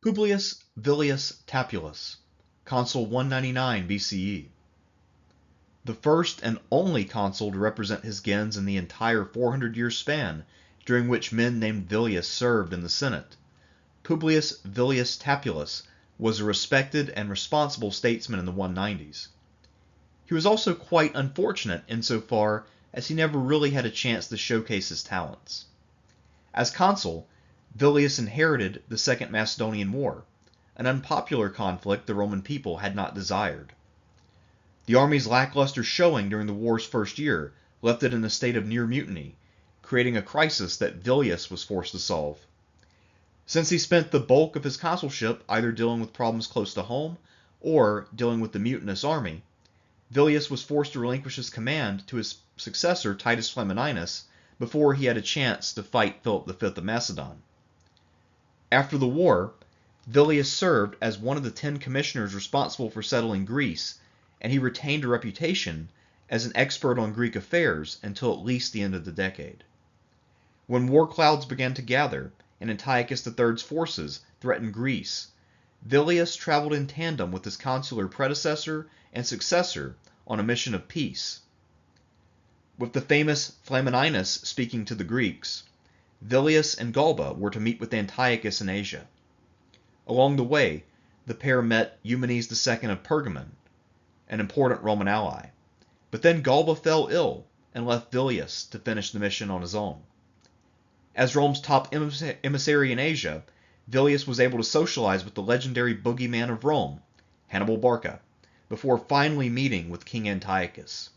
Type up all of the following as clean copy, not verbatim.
Publius Villius Tappulus, Consul 199 BCE. The first and only consul to represent his gens in the entire 400-year span during which men named Villius served in the Senate. Publius Villius Tappulus was a respected and responsible statesman in the 190s. He was also quite unfortunate insofar as he never really had a chance to showcase his talents. As consul, Villius inherited the Second Macedonian War, an unpopular conflict the Roman people had not desired. The army's lackluster showing during the war's first year left it in a state of near mutiny, creating a crisis that Villius was forced to solve. Since he spent the bulk of his consulship either dealing with problems close to home or dealing with the mutinous army, Villius was forced to relinquish his command to his successor Titus Flamininus before he had a chance to fight Philip V of Macedon. After the war, Villius served as one of the 10 commissioners responsible for settling Greece, and he retained a reputation as an expert on Greek affairs until at least the end of the decade. When war clouds began to gather and Antiochus III's forces threatened Greece, Villius traveled in tandem with his consular predecessor and successor on a mission of peace. With the famous Flamininus speaking to the Greeks, Villius and Galba were to meet with Antiochus in Asia. Along the way, the pair met Eumenes II of Pergamon, an important Roman ally, but then Galba fell ill and left Villius to finish the mission on his own. As Rome's top emissary in Asia, Villius was able to socialize with the legendary boogeyman of Rome, Hannibal Barca, before finally meeting with King Antiochus.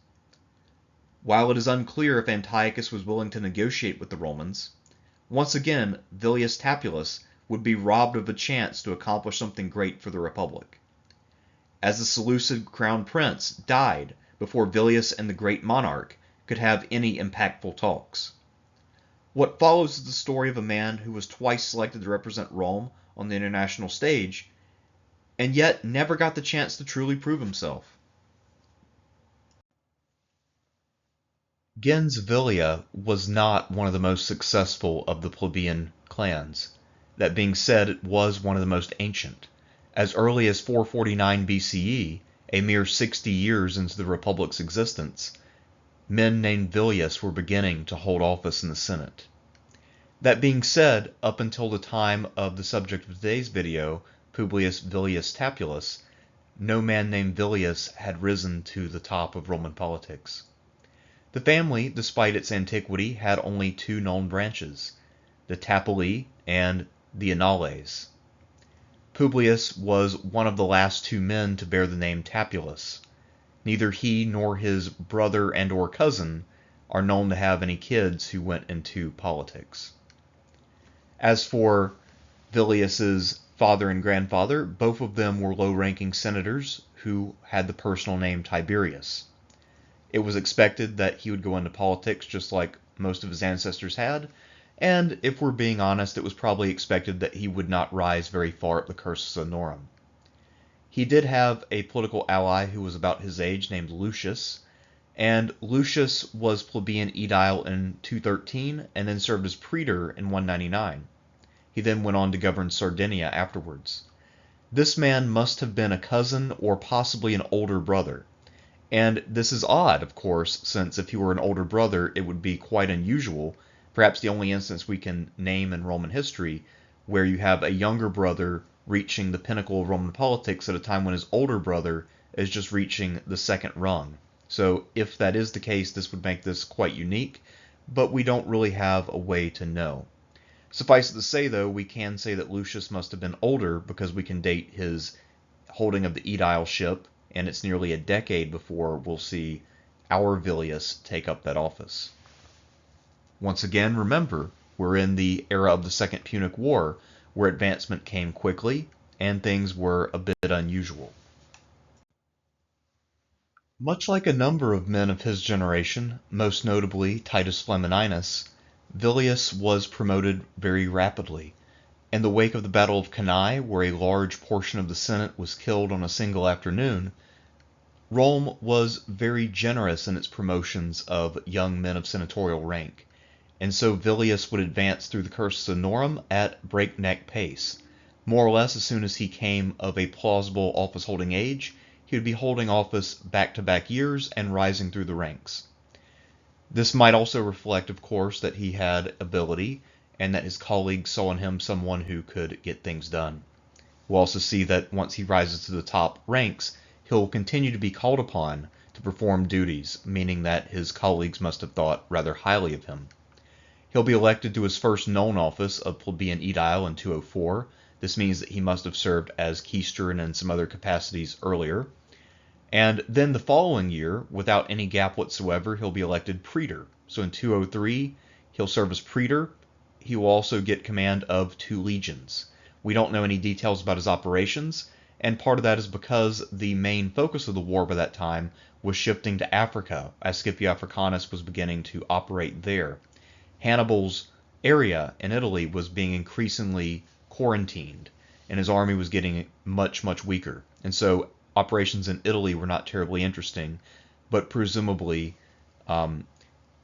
While it is unclear if Antiochus was willing to negotiate with the Romans, once again Villius Tappulus would be robbed of a chance to accomplish something great for the Republic, as the Seleucid crown prince died before Villius and the great monarch could have any impactful talks. What follows is the story of a man who was twice selected to represent Rome on the international stage, and yet never got the chance to truly prove himself. Gens Villia was not one of the most successful of the plebeian clans. That being said, it was one of the most ancient. As early as 449 BCE, a mere 60 years into the Republic's existence, men named Villius were beginning to hold office in the Senate. That being said, up until the time of the subject of today's video, Publius Villius Tappulus, no man named Villius had risen to the top of Roman politics. The family, despite its antiquity, had only 2 known branches, the Tappuli and the Annales. Publius was one of the last 2 men to bear the name Tappulus. Neither he nor his brother and or cousin are known to have any kids who went into politics. As for Villius's father and grandfather, both of them were low-ranking senators who had the personal name Tiberius. It was expected that he would go into politics just like most of his ancestors had, and if we're being honest, it was probably expected that he would not rise very far up the cursus honorum. He did have a political ally who was about his age named Lucius, and Lucius was plebeian aedile in 213 and then served as praetor in 199. He then went on to govern Sardinia afterwards. This man must have been a cousin or possibly an older brother. And this is odd, of course, since if he were an older brother, it would be quite unusual, perhaps the only instance we can name in Roman history, where you have a younger brother reaching the pinnacle of Roman politics at a time when his older brother is just reaching the second rung. So if that is the case, this would make this quite unique, but we don't really have a way to know. Suffice it to say, though, we can say that Lucius must have been older because we can date his holding of the aedileship, and it's nearly a decade before we'll see our Villius take up that office. Once again, remember, we're in the era of the Second Punic War, where advancement came quickly and things were a bit unusual. Much like a number of men of his generation, most notably Titus Flamininus, Villius was promoted very rapidly. In the wake of the Battle of Cannae, where a large portion of the Senate was killed on a single afternoon, Rome was very generous in its promotions of young men of senatorial rank, and so Villius would advance through the cursus honorum at breakneck pace, More or less, as soon as he came of a plausible office-holding age, he would be holding office back-to-back years and rising through the ranks. This might also reflect, of course, that he had ability and that his colleagues saw in him someone who could get things done. We'll also see that once he rises to the top ranks, he'll continue to be called upon to perform duties, meaning that his colleagues must have thought rather highly of him. He'll be elected to his first known office of plebeian aedile in 204. This means that he must have served as quaestor and in some other capacities earlier. And then the following year, without any gap whatsoever, he'll be elected praetor. So in 203, he'll serve as praetor. He will also get command of 2 legions. We don't know any details about his operations, and part of that is because the main focus of the war by that time was shifting to Africa, as Scipio Africanus was beginning to operate there. Hannibal's area in Italy was being increasingly quarantined, and his army was getting much, much weaker. And so operations in Italy were not terribly interesting, but presumably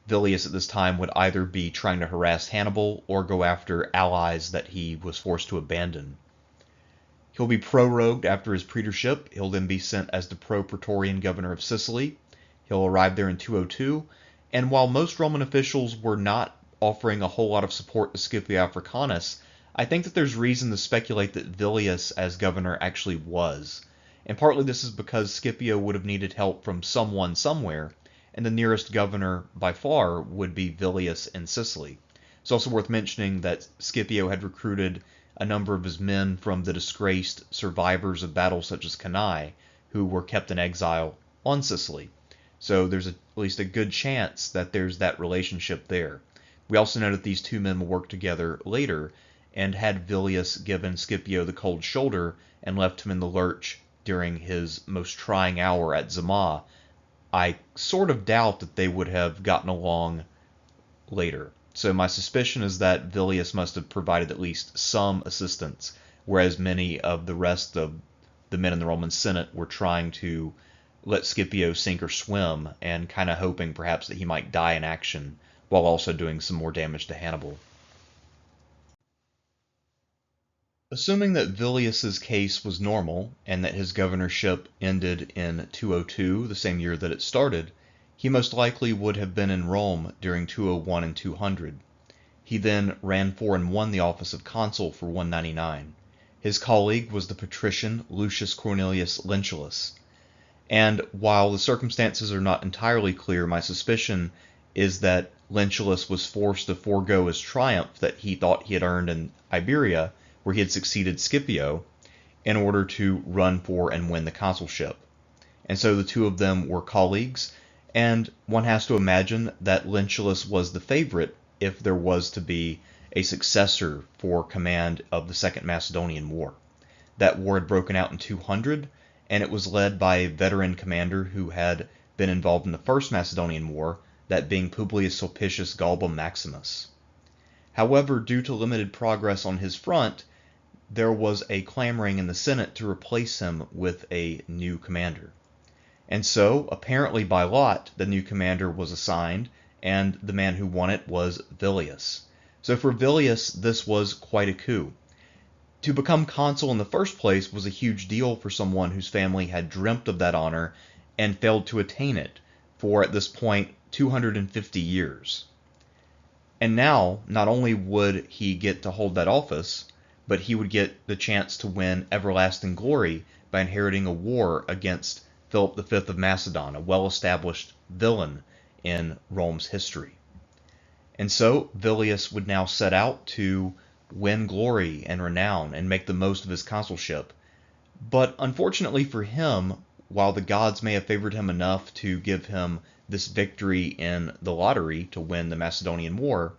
Villius at this time would either be trying to harass Hannibal or go after allies that he was forced to abandon. He'll be prorogued after his praetorship. He'll then be sent as the pro-praetorian governor of Sicily. He'll arrive there in 202, and while most Roman officials were not offering a whole lot of support to Scipio Africanus, I think that there's reason to speculate that Villius as governor actually was. And partly this is because Scipio would have needed help from someone somewhere, and the nearest governor by far would be Villius in Sicily. It's also worth mentioning that Scipio had recruited a number of his men from the disgraced survivors of battles such as Cannae, who were kept in exile on Sicily. So there's at least a good chance that there's that relationship there. We also know that these 2 men will work together later, and had Villius given Scipio the cold shoulder and left him in the lurch during his most trying hour at Zama, I sort of doubt that they would have gotten along later. So my suspicion is that Villius must have provided at least some assistance, whereas many of the rest of the men in the Roman Senate were trying to let Scipio sink or swim and kind of hoping perhaps that he might die in action while also doing some more damage to Hannibal. Assuming that Villius's case was normal and that his governorship ended in 202, the same year that it started, he most likely would have been in Rome during 201 and 200. He then ran for and won the office of consul for 199. His colleague was the patrician Lucius Cornelius Lentulus. And while the circumstances are not entirely clear, my suspicion is that Lentulus was forced to forego his triumph that he thought he had earned in Iberia, where he had succeeded Scipio, in order to run for and win the consulship. And so the 2 of them were colleagues, and one has to imagine that Lentulus was the favorite if there was to be a successor for command of the Second Macedonian War. That war had broken out in 200, and it was led by a veteran commander who had been involved in the First Macedonian War, that being Publius Sulpicius Galba Maximus. However, due to limited progress on his front, there was a clamoring in the Senate to replace him with a new commander. And so, apparently by lot, the new commander was assigned, and the man who won it was Villius. So for Villius, this was quite a coup. To become consul in the first place was a huge deal for someone whose family had dreamt of that honor and failed to attain it for, at this point, 250 years. And now, not only would he get to hold that office, but he would get the chance to win everlasting glory by inheriting a war against Philip V of Macedon, a well-established villain in Rome's history. And so Villius would now set out to win glory and renown and make the most of his consulship. But unfortunately for him, while the gods may have favored him enough to give him this victory in the lottery to win the Macedonian War,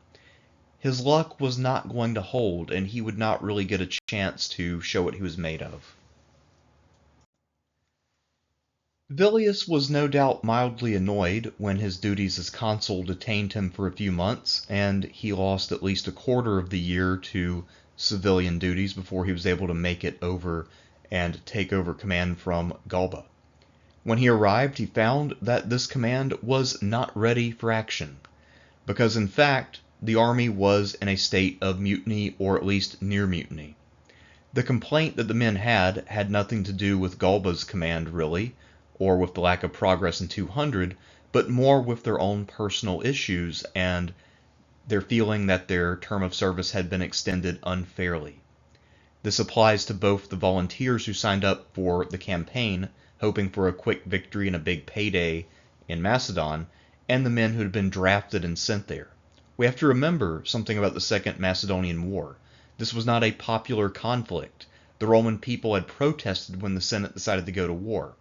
his luck was not going to hold, and he would not really get a chance to show what he was made of. Villius was no doubt mildly annoyed when his duties as consul detained him for a few months, and he lost at least a quarter of the year to civilian duties before he was able to make it over and take over command from Galba. When he arrived, he found that this command was not ready for action, because in fact, the army was in a state of mutiny, or at least near mutiny. The complaint that the men had nothing to do with Galba's command, really, or with the lack of progress in 200, but more with their own personal issues and their feeling that their term of service had been extended unfairly. This applies to both the volunteers who signed up for the campaign, hoping for a quick victory and a big payday in Macedon, and the men who had been drafted and sent there. We have to remember something about the Second Macedonian War. This was not a popular conflict. The Roman people had protested when the Senate decided to go to war.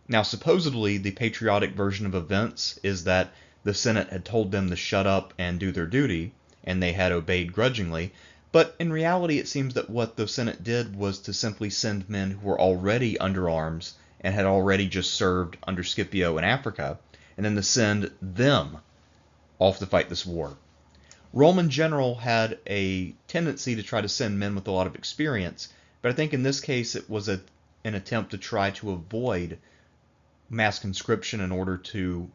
Now, supposedly, the patriotic version of events is that the Senate had told them to shut up and do their duty, and they had obeyed grudgingly, but in reality it seems that what the Senate did was to simply send men who were already under arms and had already just served under Scipio in Africa, and then to send them off to fight this war. Roman general had a tendency to try to send men with a lot of experience, but I think in this case it was an attempt to try to avoid mass conscription in order to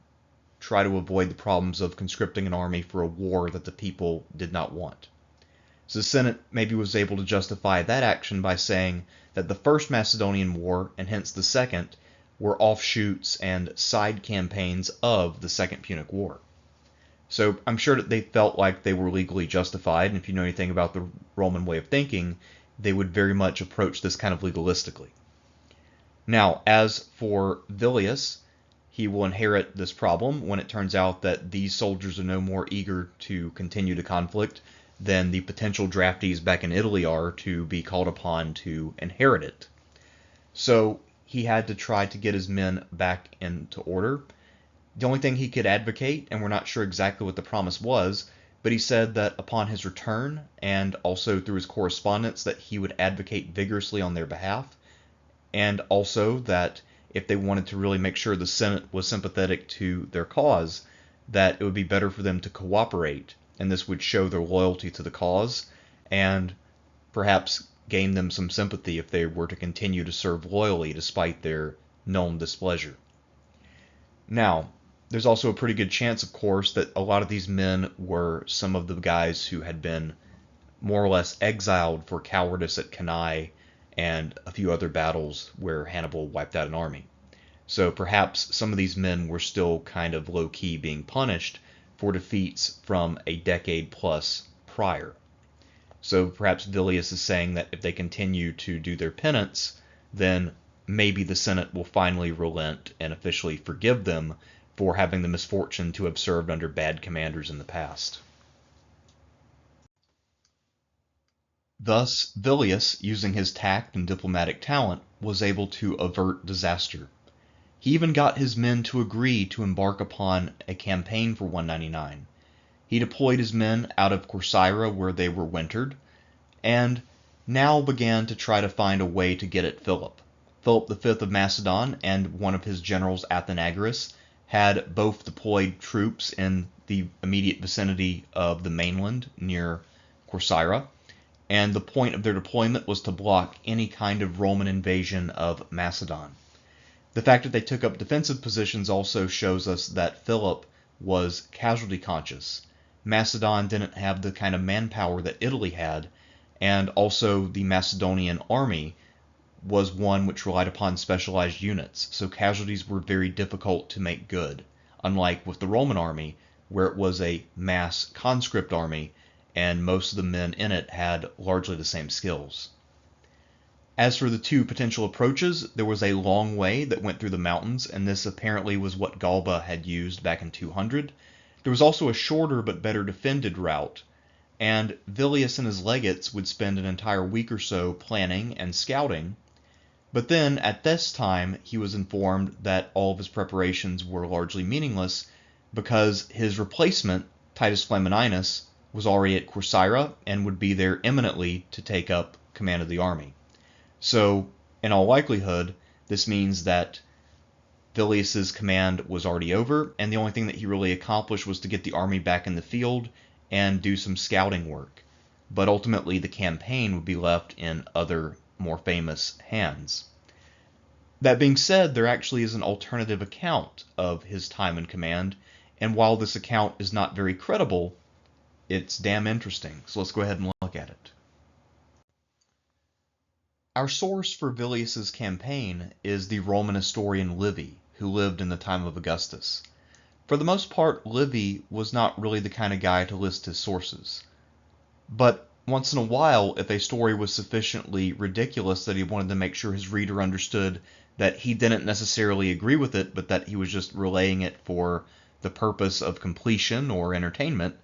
try to avoid the problems of conscripting an army for a war that the people did not want. So the Senate maybe was able to justify that action by saying that the First Macedonian War, and hence the Second, were offshoots and side campaigns of the Second Punic War. So I'm sure that they felt like they were legally justified, and if you know anything about the Roman way of thinking, they would very much approach this kind of legalistically. Now, as for Villius, he will inherit this problem when it turns out that these soldiers are no more eager to continue the conflict than the potential draftees back in Italy are to be called upon to inherit it. So he had to try to get his men back into order. The only thing he could advocate, and we're not sure exactly what the promise was, but he said that upon his return, and also through his correspondence, that he would advocate vigorously on their behalf, and also that if they wanted to really make sure the Senate was sympathetic to their cause, that it would be better for them to cooperate, and this would show their loyalty to the cause, and perhaps gain them some sympathy if they were to continue to serve loyally despite their known displeasure. Now, there's also a pretty good chance, of course, that a lot of these men were some of the guys who had been more or less exiled for cowardice at Cannae and a few other battles where Hannibal wiped out an army. So perhaps some of these men were still kind of low-key being punished for defeats from a decade plus prior. So perhaps Villius is saying that if they continue to do their penance, then maybe the Senate will finally relent and officially forgive them for having the misfortune to have served under bad commanders in the past. Thus, Villius, using his tact and diplomatic talent, was able to avert disaster. He even got his men to agree to embark upon a campaign for 199. He deployed his men out of Corcyra where they were wintered, and now began to try to find a way to get at Philip. Philip V of Macedon and one of his generals, Athenagoras, had both deployed troops in the immediate vicinity of the mainland near Corcyra, and the point of their deployment was to block any kind of Roman invasion of Macedon. The fact that they took up defensive positions also shows us that Philip was casualty conscious. Macedon didn't have the kind of manpower that Italy had, and also the Macedonian army was one which relied upon specialized units, so casualties were very difficult to make good, unlike with the Roman army, where it was a mass conscript army, and most of the men in it had largely the same skills. As for the two potential approaches, there was a long way that went through the mountains, and this apparently was what Galba had used back in 200. There was also a shorter but better defended route, and Villius and his legates would spend an entire week or so planning and scouting. But then, at this time, he was informed that all of his preparations were largely meaningless because his replacement, Titus Flamininus, was already at Corcyra and would be there imminently to take up command of the army. So, in all likelihood, this means that Villius's command was already over, and the only thing that he really accomplished was to get the army back in the field and do some scouting work. But ultimately, the campaign would be left in other, more famous hands. That being said, there actually is an alternative account of his time in command, and while this account is not very credible, it's damn interesting. So let's go ahead and look at it. Our source for Villius's campaign is the Roman historian Livy, who lived in the time of Augustus. For the most part, Livy was not really the kind of guy to list his sources. But once in a while, if a story was sufficiently ridiculous that he wanted to make sure his reader understood that he didn't necessarily agree with it, but that he was just relaying it for the purpose of completion or entertainment,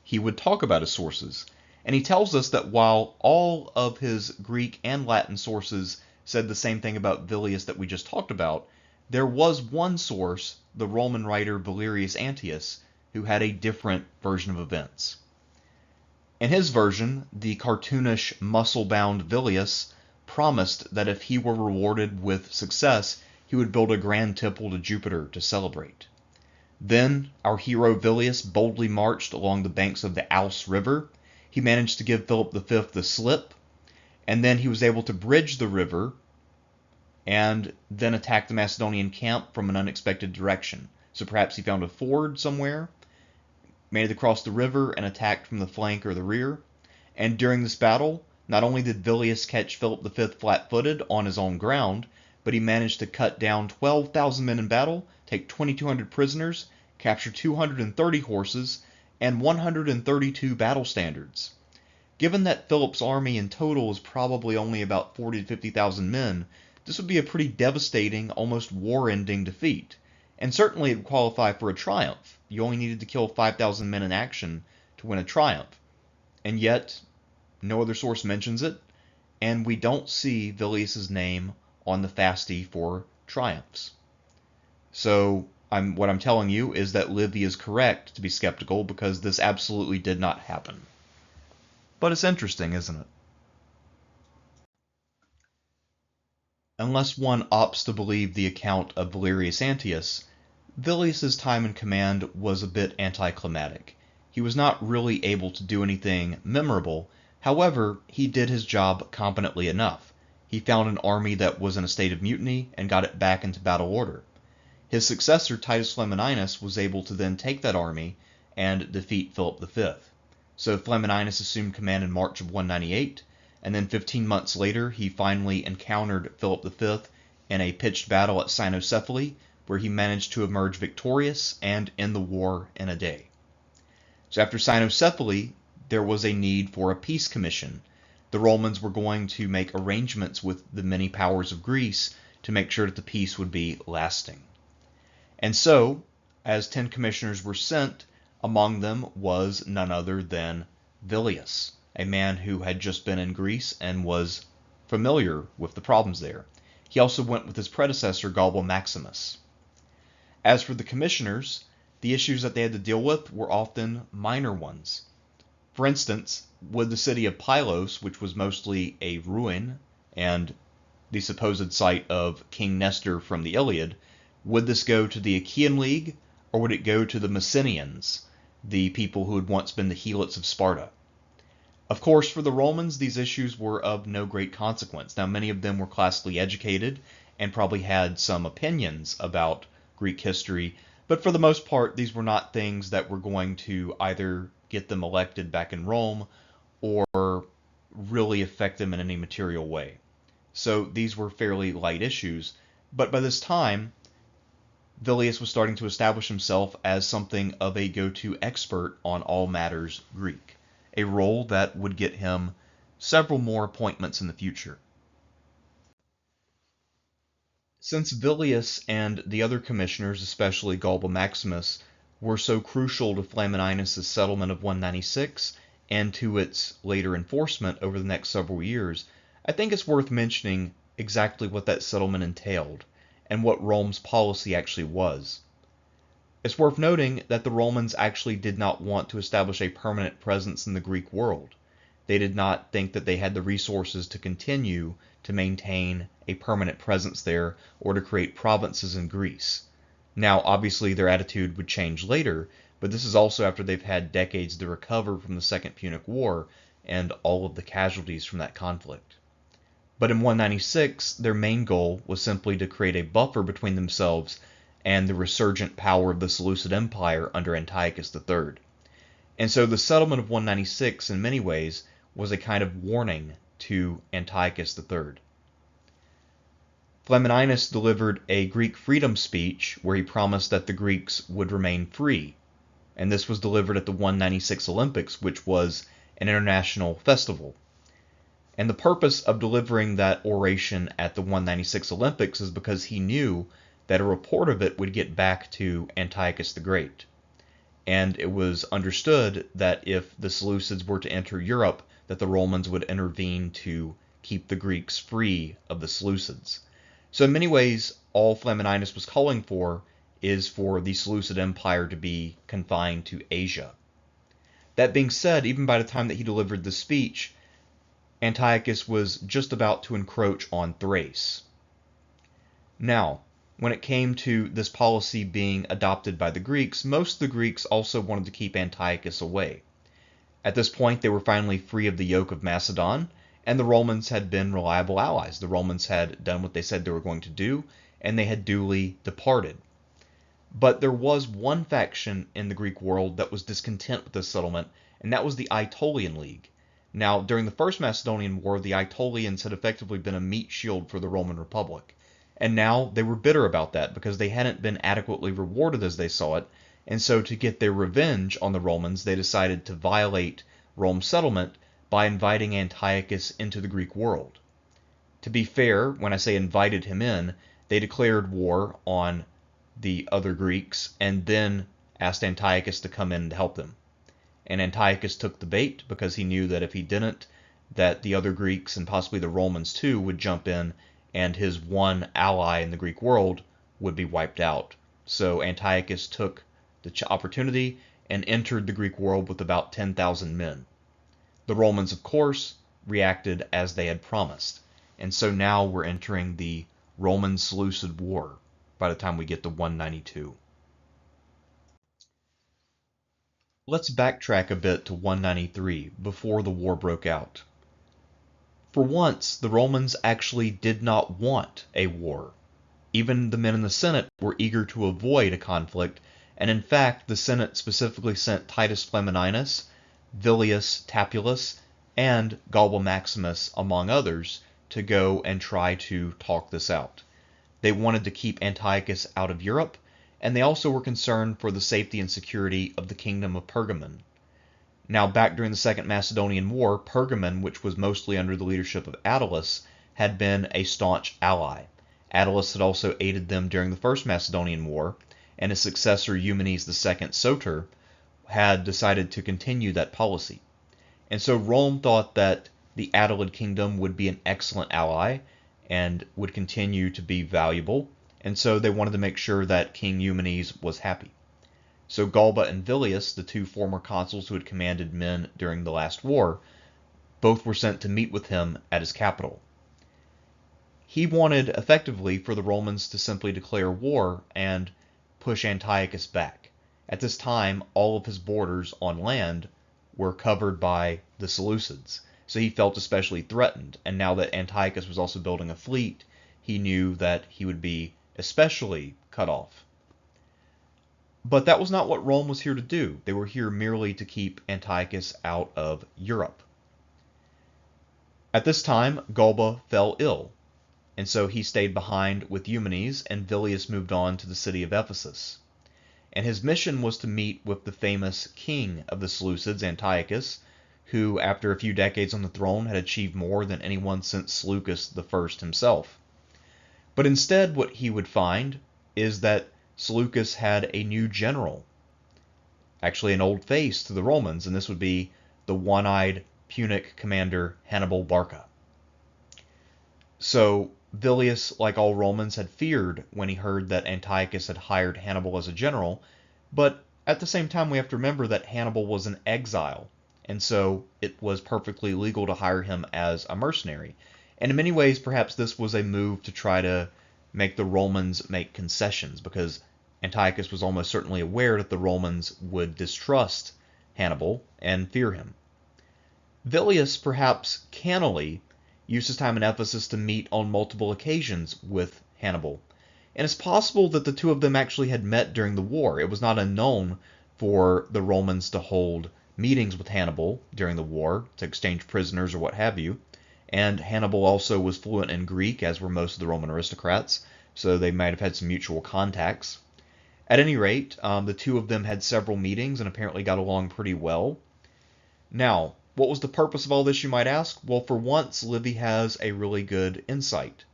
he would talk about his sources. And he tells us that while all of his Greek and Latin sources said the same thing about Villius that we just talked about, there was one source, the Roman writer Valerius Antius, who had a different version of events. In his version, the cartoonish, muscle-bound Villius promised that if he were rewarded with success, he would build a grand temple to Jupiter to celebrate. Then, our hero Villius boldly marched along the banks of the Ouse River. He managed to give Philip V the slip, and then he was able to bridge the river and then attack the Macedonian camp from an unexpected direction. So perhaps he found a ford somewhere, made it across the river, and attacked from the flank or the rear. And during this battle, not only did Villius catch Philip V flat-footed on his own ground, but he managed to cut down 12,000 men in battle, take 2,200 prisoners, capture 230 horses, and 132 battle standards. Given that Philip's army in total was probably only about 40 to 50,000 men, this would be a pretty devastating, almost war-ending defeat. And certainly it would qualify for a triumph. You only needed to kill 5,000 men in action to win a triumph. And yet, no other source mentions it, and we don't see Villius's name on the fasti for triumphs. So what I'm telling you is that Livy is correct to be skeptical, because this absolutely did not happen. But it's interesting, isn't it? Unless one opts to believe the account of Valerius Antius, Villius's time in command was a bit anticlimactic. He was not really able to do anything memorable. However, he did his job competently enough. He found an army that was in a state of mutiny and got it back into battle order. His successor, Titus Flamininus, was able to then take that army and defeat Philip V. So Flamininus assumed command in March of 198, and then 15 months later he finally encountered Philip V in a pitched battle at Cynocephaly, where he managed to emerge victorious and end the war in a day. So after Cynocephaly, there was a need for a peace commission. The Romans were going to make arrangements with the many powers of Greece to make sure that the peace would be lasting. And so, as 10 commissioners were sent, among them was none other than Villius, a man who had just been in Greece and was familiar with the problems there. He also went with his predecessor, Galba Maximus. As for the commissioners, the issues that they had to deal with were often minor ones. For instance, would the city of Pylos, which was mostly a ruin and the supposed site of King Nestor from the Iliad, would this go to the Achaean League, or would it go to the Messenians, the people who had once been the Helots of Sparta? Of course, for the Romans, these issues were of no great consequence. Now, many of them were classically educated and probably had some opinions about Greek history, but for the most part, these were not things that were going to either get them elected back in Rome or really affect them in any material way. So these were fairly light issues, but by this time, Villius was starting to establish himself as something of a go-to expert on all matters Greek, a role that would get him several more appointments in the future. Since Villius and the other commissioners, especially Galba Maximus, were so crucial to Flamininus' settlement of 196 and to its later enforcement over the next several years, I think it's worth mentioning exactly what that settlement entailed and what Rome's policy actually was. It's worth noting that the Romans actually did not want to establish a permanent presence in the Greek world. They did not think that they had the resources to continue to maintain a permanent presence there or to create provinces in Greece. Now, obviously, their attitude would change later, but this is also after they've had decades to recover from the Second Punic War and all of the casualties from that conflict. But in 196, their main goal was simply to create a buffer between themselves and the resurgent power of the Seleucid Empire under Antiochus III. And so the settlement of 196, in many ways, was a kind of warning to Antiochus III. Flamininus delivered a Greek freedom speech where he promised that the Greeks would remain free, and this was delivered at the 196 Olympics, which was an international festival. And the purpose of delivering that oration at the 196 Olympics is because he knew that a report of it would get back to Antiochus the Great. And it was understood that if the Seleucids were to enter Europe, that the Romans would intervene to keep the Greeks free of the Seleucids. So in many ways, all Flamininus was calling for is for the Seleucid Empire to be confined to Asia. That being said, even by the time that he delivered the speech, Antiochus was just about to encroach on Thrace. Now, when it came to this policy being adopted by the Greeks, most of the Greeks also wanted to keep Antiochus away. At this point, they were finally free of the yoke of Macedon, and the Romans had been reliable allies. The Romans had done what they said they were going to do, and they had duly departed. But there was one faction in the Greek world that was discontent with this settlement, and that was the Aetolian League. Now, during the First Macedonian War, the Aetolians had effectively been a meat shield for the Roman Republic. And now they were bitter about that because they hadn't been adequately rewarded as they saw it, and so to get their revenge on the Romans, they decided to violate Rome's settlement by inviting Antiochus into the Greek world. To be fair, when I say invited him in, they declared war on the other Greeks and then asked Antiochus to come in and help them. And Antiochus took the bait because he knew that if he didn't, that the other Greeks and possibly the Romans too would jump in and his one ally in the Greek world would be wiped out. So Antiochus took the opportunity and entered the Greek world with about 10,000 men. The Romans, of course, reacted as they had promised. And so now we're entering the Roman-Seleucid War by the time we get to 192. Let's backtrack a bit to 193, before the war broke out. For once, the Romans actually did not want a war. Even the men in the Senate were eager to avoid a conflict, and in fact, the Senate specifically sent Titus Flamininus, Villius Tappulus, and Galba Maximus, among others, to go and try to talk this out. They wanted to keep Antiochus out of Europe, and they also were concerned for the safety and security of the kingdom of Pergamon. Now, back during the Second Macedonian War, Pergamon, which was mostly under the leadership of Attalus, had been a staunch ally. Attalus had also aided them during the First Macedonian War, and his successor Eumenes II Soter had decided to continue that policy. And so Rome thought that the Attalid kingdom would be an excellent ally and would continue to be valuable, and so they wanted to make sure that King Eumenes was happy. So Galba and Villius, the two former consuls who had commanded men during the last war, both were sent to meet with him at his capital. He wanted, effectively, for the Romans to simply declare war and push Antiochus back. At this time, all of his borders on land were covered by the Seleucids, so he felt especially threatened, and now that Antiochus was also building a fleet, he knew that he would be especially cut off. But that was not what Rome was here to do. They were here merely to keep Antiochus out of Europe. At this time, Galba fell ill, and so he stayed behind with Eumenes, and Villius moved on to the city of Ephesus. And his mission was to meet with the famous king of the Seleucids, Antiochus, who, after a few decades on the throne, had achieved more than anyone since Seleucus I himself. But instead, what he would find is that Seleucus had a new general, actually an old face to the Romans, and this would be the one-eyed Punic commander Hannibal Barca. So Villius, like all Romans, had feared when he heard that Antiochus had hired Hannibal as a general, but at the same time we have to remember that Hannibal was an exile, and so it was perfectly legal to hire him as a mercenary. And in many ways, perhaps this was a move to try to make the Romans make concessions, because Antiochus was almost certainly aware that the Romans would distrust Hannibal and fear him. Villius, perhaps cannily, used his time in Ephesus to meet on multiple occasions with Hannibal. And it's possible that the two of them actually had met during the war. It was not unknown for the Romans to hold meetings with Hannibal during the war to exchange prisoners or what have you. and Hannibal also was fluent in Greek, as were most of the Roman aristocrats, so they might have had some mutual contacts. At any rate, the two of them had several meetings and apparently got along pretty well. Now, what was the purpose of all this, you might ask? Well, for once, Livy has a really good insight,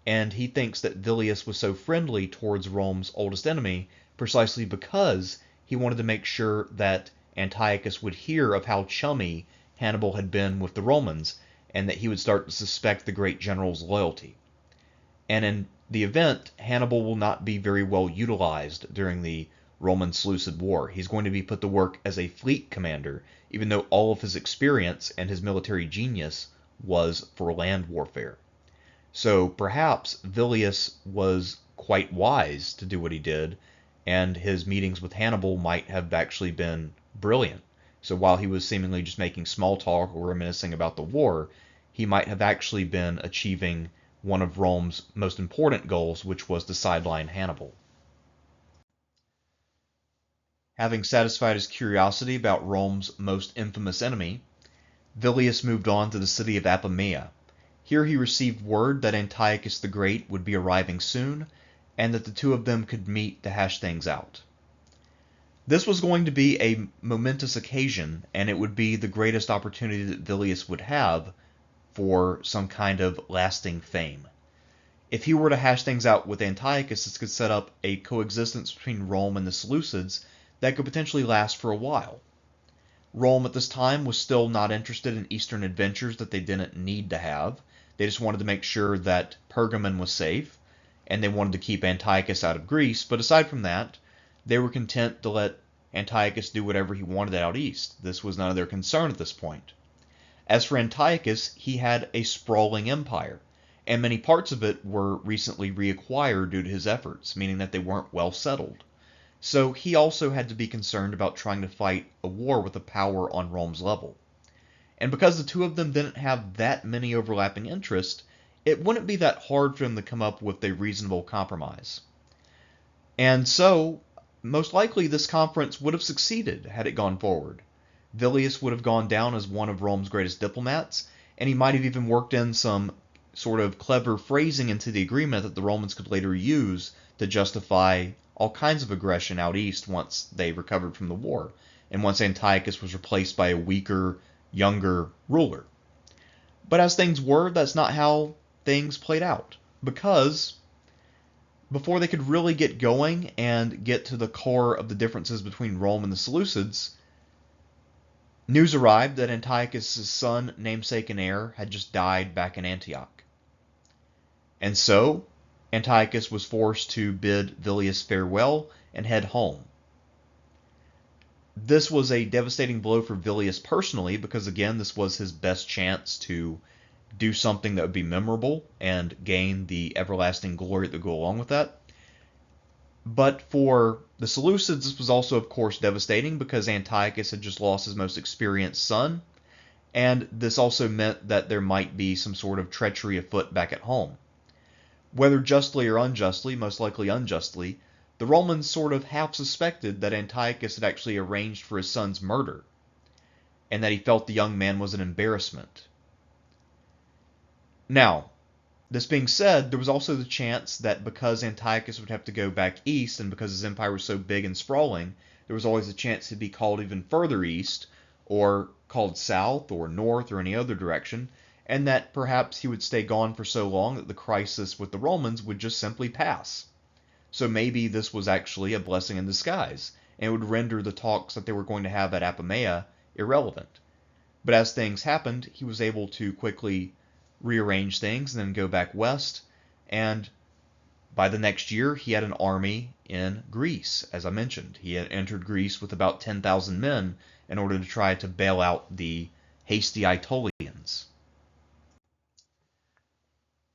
and he thinks that Villius was so friendly towards Rome's oldest enemy precisely because he wanted to make sure that Antiochus would hear of how chummy Hannibal had been with the Romans, and that he would start to suspect the great general's loyalty. And in the event, Hannibal will not be very well utilized during the Roman-Seleucid War. He's going to be put to work as a fleet commander, even though all of his experience and his military genius was for land warfare. So perhaps Villius was quite wise to do what he did, and his meetings with Hannibal might have actually been brilliant. So while he was seemingly just making small talk or reminiscing about the war, he might have actually been achieving one of Rome's most important goals, which was to sideline Hannibal. Having satisfied his curiosity about Rome's most infamous enemy, Villius moved on to the city of Apamea. Here he received word that Antiochus the Great would be arriving soon, and that the two of them could meet to hash things out. This was going to be a momentous occasion, and it would be the greatest opportunity that Villius would have for some kind of lasting fame. If he were to hash things out with Antiochus, this could set up a coexistence between Rome and the Seleucids that could potentially last for a while. Rome at this time was still not interested in Eastern adventures that they didn't need to have. They just wanted to make sure that Pergamon was safe, and they wanted to keep Antiochus out of Greece, but aside from that, they were content to let Antiochus do whatever he wanted out east. This was none of their concern at this point. As for Antiochus, he had a sprawling empire, and many parts of it were recently reacquired due to his efforts, meaning that they weren't well settled. So he also had to be concerned about trying to fight a war with a power on Rome's level. And because the two of them didn't have that many overlapping interests, it wouldn't be that hard for them to come up with a reasonable compromise. And so, most likely this conference would have succeeded had it gone forward. Villius would have gone down as one of Rome's greatest diplomats, and he might have even worked in some sort of clever phrasing into the agreement that the Romans could later use to justify all kinds of aggression out east once they recovered from the war, and once Antiochus was replaced by a weaker, younger ruler. But as things were, that's not how things played out, because before they could really get going and get to the core of the differences between Rome and the Seleucids, news arrived that Antiochus' son, namesake and heir, had just died back in Antioch. And so, Antiochus was forced to bid Villius farewell and head home. This was a devastating blow for Villius personally, because again, this was his best chance to do something that would be memorable and gain the everlasting glory that would go along with that. But for the Seleucids, this was also, of course, devastating because Antiochus had just lost his most experienced son, and this also meant that there might be some sort of treachery afoot back at home. Whether justly or unjustly, most likely unjustly, the Romans sort of half suspected that Antiochus had actually arranged for his son's murder, and that he felt the young man was an embarrassment. Now, this being said, there was also the chance that because Antiochus would have to go back east, and because his empire was so big and sprawling, there was always a chance he'd be called even further east, or called south, or north, or any other direction, and that perhaps he would stay gone for so long that the crisis with the Romans would just simply pass. So maybe this was actually a blessing in disguise, and it would render the talks that they were going to have at Apamea irrelevant. But as things happened, he was able to quickly rearrange things and then go back west, and by the next year he had an army in Greece. As I mentioned, he had entered Greece with about 10,000 men in order to try to bail out the hasty Aetolians.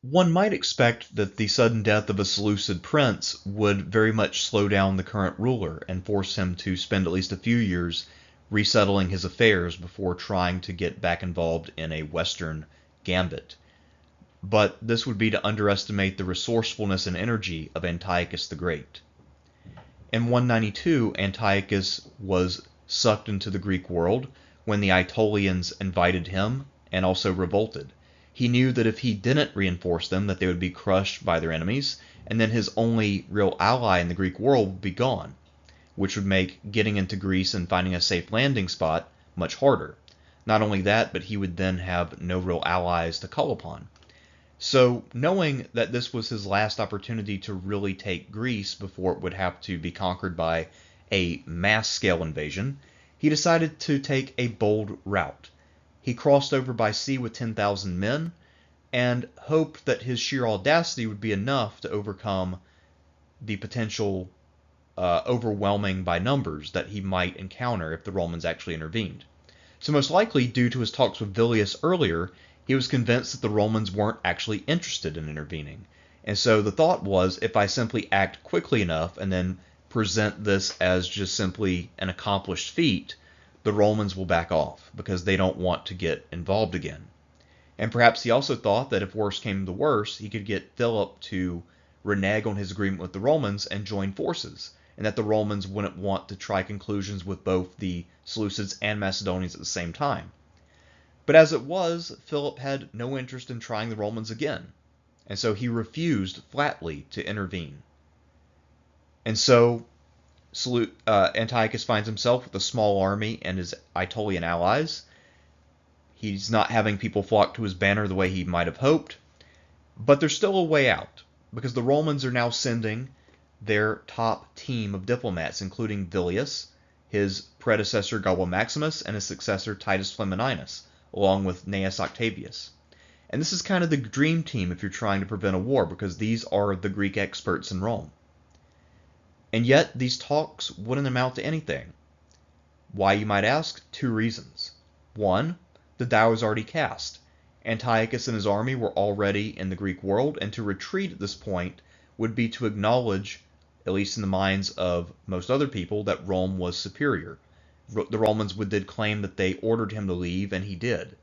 One might expect that the sudden death of a Seleucid prince would very much slow down the current ruler and force him to spend at least a few years resettling his affairs before trying to get back involved in a Western gambit. But this would be to underestimate the resourcefulness and energy of Antiochus the Great. In 192, Antiochus was sucked into the Greek world when the Aetolians invited him and also revolted. He knew that if he didn't reinforce them, that they would be crushed by their enemies, and then his only real ally in the Greek world would be gone, which would make getting into Greece and finding a safe landing spot much harder. Not only that, but he would then have no real allies to call upon. So, knowing that this was his last opportunity to really take Greece before it would have to be conquered by a mass-scale invasion, he decided to take a bold route. He crossed over by sea with 10,000 men, and hoped that his sheer audacity would be enough to overcome the potential overwhelming by numbers that he might encounter if the Romans actually intervened. So most likely, due to his talks with Villius earlier, he was convinced that the Romans weren't actually interested in intervening. And so the thought was, if I simply act quickly enough and then present this as just simply an accomplished feat, the Romans will back off because they don't want to get involved again. And perhaps he also thought that if worse came to worse, he could get Philip to renege on his agreement with the Romans and join forces, and that the Romans wouldn't want to try conclusions with both the Seleucids and Macedonians at the same time. But as it was, Philip had no interest in trying the Romans again, and so he refused flatly to intervene. And so Antiochus finds himself with a small army and his Aetolian allies. He's not having people flock to his banner the way he might have hoped, but there's still a way out, because the Romans are now sending their top team of diplomats, including Villius, his predecessor Galba Maximus, and his successor Titus Flamininus, along with Gnaeus Octavius. And this is kind of the dream team if you're trying to prevent a war, because these are the Greek experts in Rome. And yet, these talks wouldn't amount to anything. Why, you might ask? Two reasons. One, the die was already cast. Antiochus and his army were already in the Greek world, and to retreat at this point would be to acknowledge, at least in the minds of most other people, that Rome was superior. The Romans did claim that they ordered him to leave, and he did.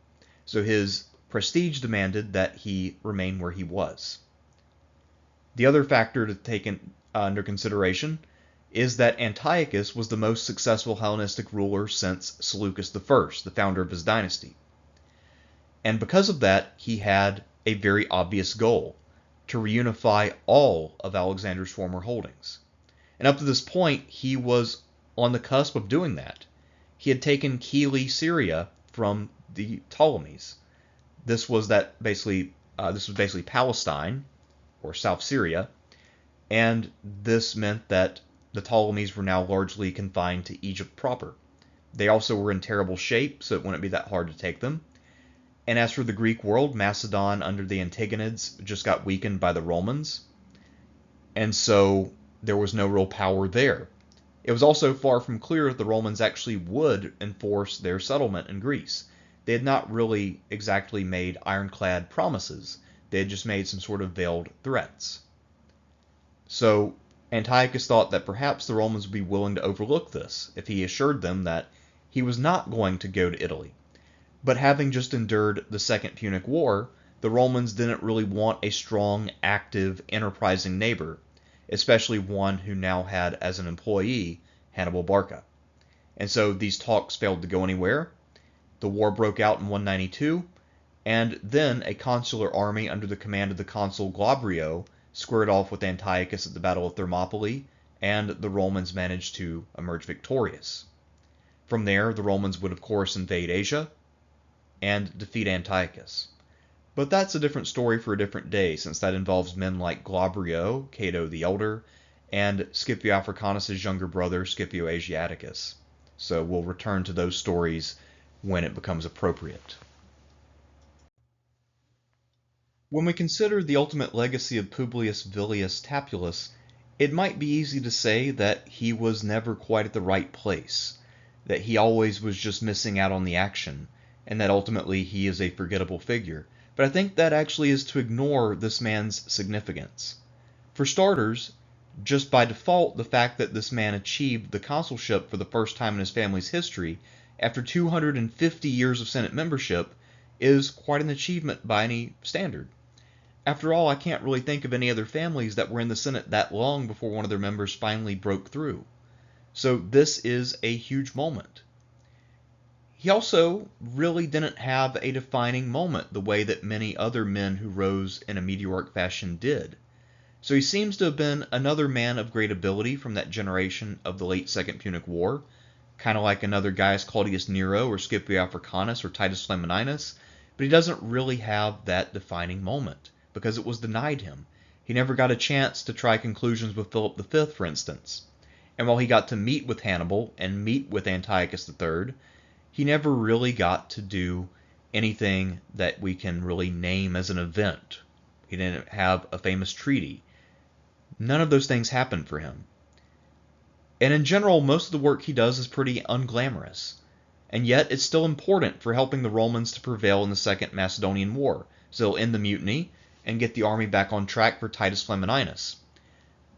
So his prestige demanded that he remain where he was. The other factor to take under consideration is that Antiochus was the most successful Hellenistic ruler since Seleucus I, the founder of his dynasty. And because of that, he had a very obvious goal: to reunify all of Alexander's former holdings. And up to this point, he was on the cusp of doing that. He had taken Kili, Syria, from the Ptolemies. This was basically Palestine, or South Syria, and this meant that the Ptolemies were now largely confined to Egypt proper. They also were in terrible shape, so it wouldn't be that hard to take them. And as for the Greek world, Macedon under the Antigonids just got weakened by the Romans, and so there was no real power there. It was also far from clear that the Romans actually would enforce their settlement in Greece. They had not really exactly made ironclad promises. They had just made some sort of veiled threats. So Antiochus thought that perhaps the Romans would be willing to overlook this if he assured them that he was not going to go to Italy. But having just endured the Second Punic War, the Romans didn't really want a strong, active, enterprising neighbor, especially one who now had as an employee Hannibal Barca. And so these talks failed to go anywhere. The war broke out in 192, and then a consular army under the command of the consul Glabrio squared off with Antiochus at the Battle of Thermopylae, and the Romans managed to emerge victorious. From there, the Romans would of course invade Asia and defeat Antiochus. But that's a different story for a different day, since that involves men like Glabrio, Cato the Elder, and Scipio Africanus' younger brother, Scipio Asiaticus. So we'll return to those stories when it becomes appropriate. When we consider the ultimate legacy of Publius Villius Tappulus, it might be easy to say that he was never quite at the right place, that he always was just missing out on the action, and that ultimately he is a forgettable figure. But I think that actually is to ignore this man's significance. For starters, just by default, the fact that this man achieved the consulship for the first time in his family's history after 250 years of Senate membership is quite an achievement by any standard. After all, I can't really think of any other families that were in the Senate that long before one of their members finally broke through. So this is a huge moment. He also really didn't have a defining moment the way that many other men who rose in a meteoric fashion did. So he seems to have been another man of great ability from that generation of the late Second Punic War, kind of like another Gaius Claudius Nero or Scipio Africanus or Titus Flamininus, but he doesn't really have that defining moment because it was denied him. He never got a chance to try conclusions with Philip V, for instance. And while he got to meet with Hannibal and meet with Antiochus III, he never really got to do anything that we can really name as an event. He didn't have a famous treaty. None of those things happened for him. And in general, most of the work he does is pretty unglamorous. And yet, it's still important for helping the Romans to prevail in the Second Macedonian War, so he'll end the mutiny and get the army back on track for Titus Flamininus.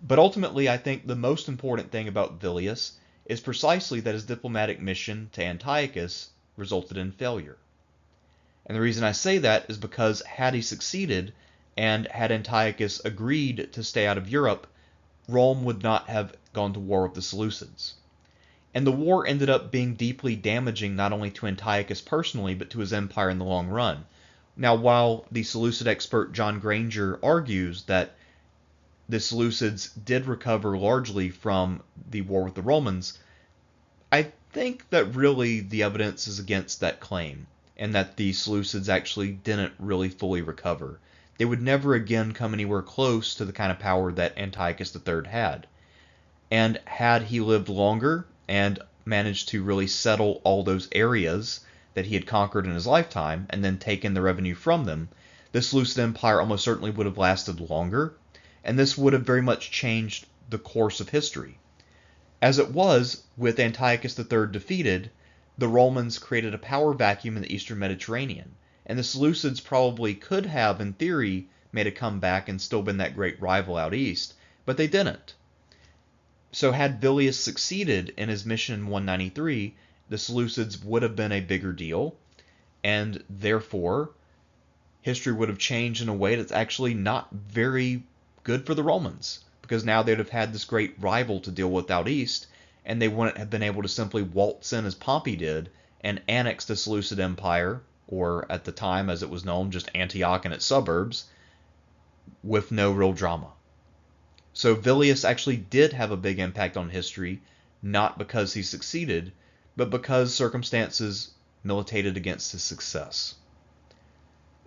But ultimately, I think the most important thing about Villius is precisely that his diplomatic mission to Antiochus resulted in failure. And the reason I say that is because had he succeeded, and had Antiochus agreed to stay out of Europe, Rome would not have gone to war with the Seleucids. And the war ended up being deeply damaging not only to Antiochus personally, but to his empire in the long run. Now, while the Seleucid expert John Granger argues that the Seleucids did recover largely from the war with the Romans, I think that really the evidence is against that claim, and that the Seleucids actually didn't really fully recover. They would never again come anywhere close to the kind of power that Antiochus III had. And had he lived longer and managed to really settle all those areas that he had conquered in his lifetime, and then taken the revenue from them, the Seleucid Empire almost certainly would have lasted longer, and this would have very much changed the course of history. As it was, with Antiochus III defeated, the Romans created a power vacuum in the eastern Mediterranean, and the Seleucids probably could have, in theory, made a comeback and still been that great rival out east, but they didn't. So had Villius succeeded in his mission in 193, the Seleucids would have been a bigger deal, and therefore history would have changed in a way that's actually not very good for the Romans, because now they'd have had this great rival to deal with out east, and they wouldn't have been able to simply waltz in as Pompey did and annex the Seleucid Empire, or at the time as it was known, just Antioch and its suburbs, with no real drama. So Villius actually did have a big impact on history, not because he succeeded, but because circumstances militated against his success.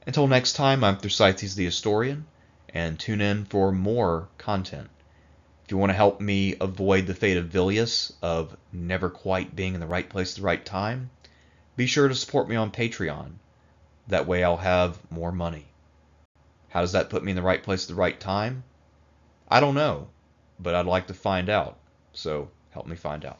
Until next time, I'm Thersites the Historian, and tune in for more content. If you want to help me avoid the fate of Villius, of never quite being in the right place at the right time, be sure to support me on Patreon. That way I'll have more money. How does that put me in the right place at the right time? I don't know, but I'd like to find out, so help me find out.